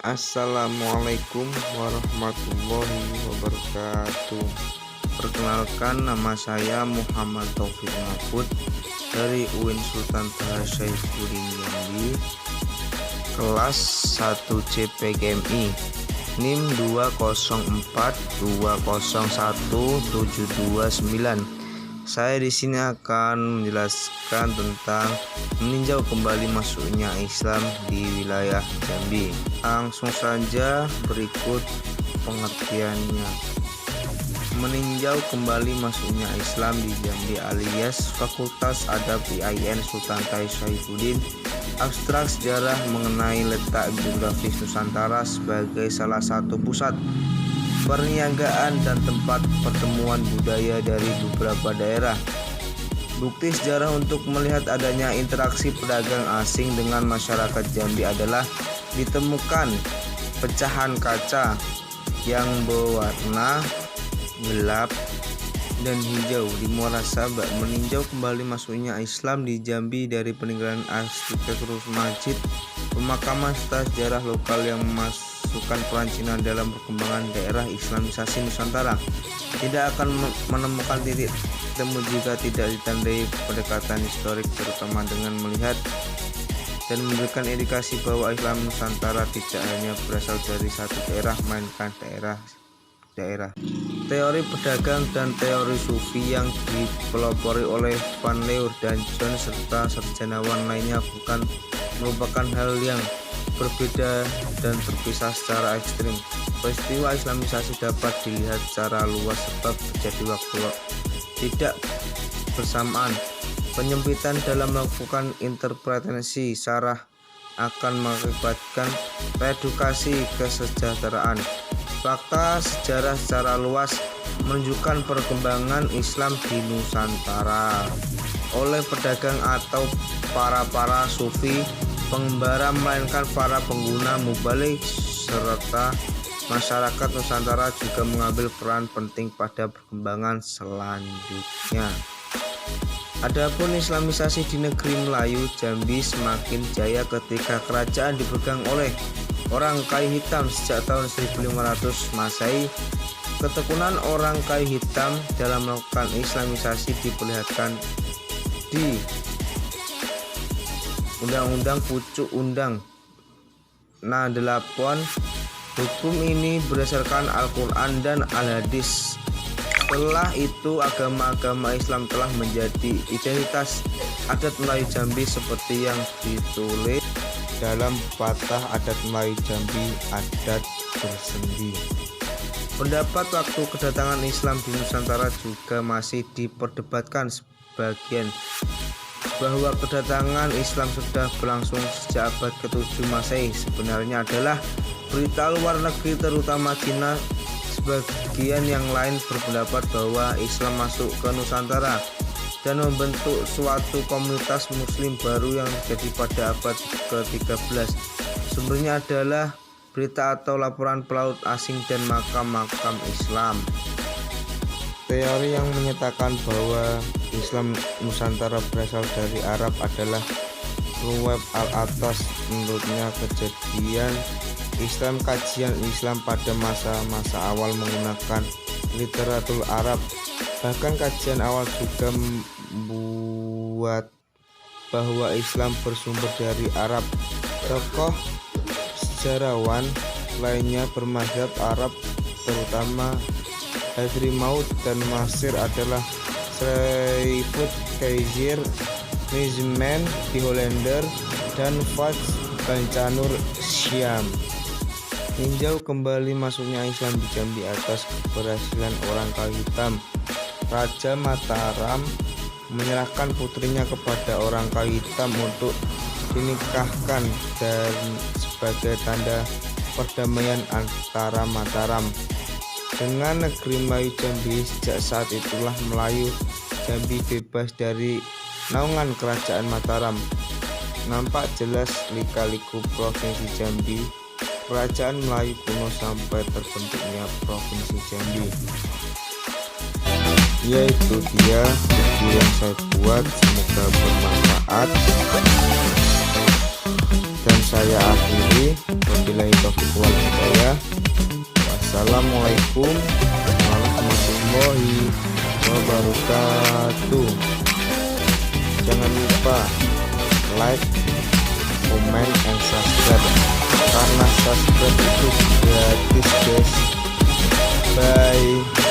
Assalamualaikum warahmatullahi wabarakatuh. Perkenalkan, nama saya Muhammad Taufik Mahfud dari UIN Sultan Toha Saifuddin Jambi, kelas 1 CPGMI, NIM 204201729. Saya di sini akan menjelaskan tentang meninjau kembali masuknya Islam di wilayah Jambi. Langsung saja berikut pengertiannya. Meninjau kembali masuknya Islam di Jambi alias Fakultas Adab IAIN Sultan Toha Saifuddin. Abstrak sejarah mengenai letak geografis Nusantara sebagai salah satu pusat perniagaan dan tempat pertemuan budaya dari beberapa daerah. Bukti sejarah untuk melihat adanya interaksi pedagang asing dengan masyarakat Jambi adalah ditemukan pecahan kaca yang berwarna gelap dan hijau di Muara Sabak. Meninjau kembali masuknya Islam di Jambi dari peninggalan arsitektur masjid, pemakaman serta sejarah lokal yang masukkan peran Cina dalam perkembangan daerah Islamisasi Nusantara tidak akan menemukan titik temu jika tidak ditandai pendekatan historik, terutama dengan melihat dan memberikan indikasi bahwa Islam Nusantara tidak hanya berasal dari satu daerah, melainkan daerah. Teori pedagang dan teori sufi yang dipelopori oleh Van Leur dan John serta sarjanawan lainnya bukan merupakan hal yang berbeda dan terpisah secara ekstrim. Peristiwa Islamisasi dapat dilihat secara luas sebab terjadi waktu tidak bersamaan. Penyempitan dalam melakukan interpretasi syarah akan mengakibatkan redukasi kesejahteraan. Fakta sejarah secara luas menunjukkan perkembangan Islam di Nusantara oleh pedagang atau para sufi pengembara, melainkan para pengguna mubalik serta masyarakat Nusantara juga mengambil peran penting pada perkembangan selanjutnya. Adapun Islamisasi di negeri Melayu, Jambi semakin jaya ketika kerajaan dipegang oleh orang kayu hitam sejak tahun 1500 Masehi. Ketekunan orang kayu hitam dalam melakukan Islamisasi diperlihatkan di Undang-Undang Pucuk Undang Nah 8. Hukum ini berdasarkan Al-Quran dan Al-Hadis. Setelah itu agama-agama Islam telah menjadi identitas adat Melayu Jambi seperti yang ditulis dalam Patah Adat Melayu Jambi Adat Bersendi. Pendapat waktu kedatangan Islam di Nusantara juga masih diperdebatkan. Sebagian bahwa kedatangan Islam sudah berlangsung sejak abad ke-7 Masehi sebenarnya adalah berita luar negeri, terutama Cina. Sebagian yang lain berpendapat bahwa Islam masuk ke Nusantara dan membentuk suatu komunitas muslim baru yang terjadi pada abad ke-13. Sumbernya adalah berita atau laporan pelaut asing dan makam-makam Islam. Teori yang menyatakan bahwa Islam Nusantara berasal dari Arab adalah Ruweb al-Atas. Menurutnya kajian Islam pada masa-masa awal menggunakan literatur Arab. Bahkan kajian awal juga membuat bahwa Islam bersumber dari Arab. Tokoh sejarawan lainnya bermadzhab Arab, terutama Hadrimaut dan Masir adalah Schrijfhout Keizer, Nizmen di Hollander, dan Fats Bancanur Syam. Tinjau kembali masuknya Islam di Jambi atas keberhasilan orang kayu hitam. Raja Mataram menyerahkan putrinya kepada orang kayu hitam untuk dinikahkan dan sebagai tanda perdamaian antara Mataram dengan negeri Melayu Jambi. Sejak saat itulah Melayu Jambi bebas dari naungan kerajaan Mataram. Nampak jelas lika-liku provinsi Jambi, kerajaan Melayu kuno sampai terbentuknya provinsi Jambi. Yaitu dia video yang saya buat, semoga bermanfaat dan saya akhiri. Wabillahi taufiq wal hidayah. Wassalamualaikum warahmatullahi wabarakatuh. Jangan lupa like, comment, and subscribe, karena subscribe itu gratis guys. Bye.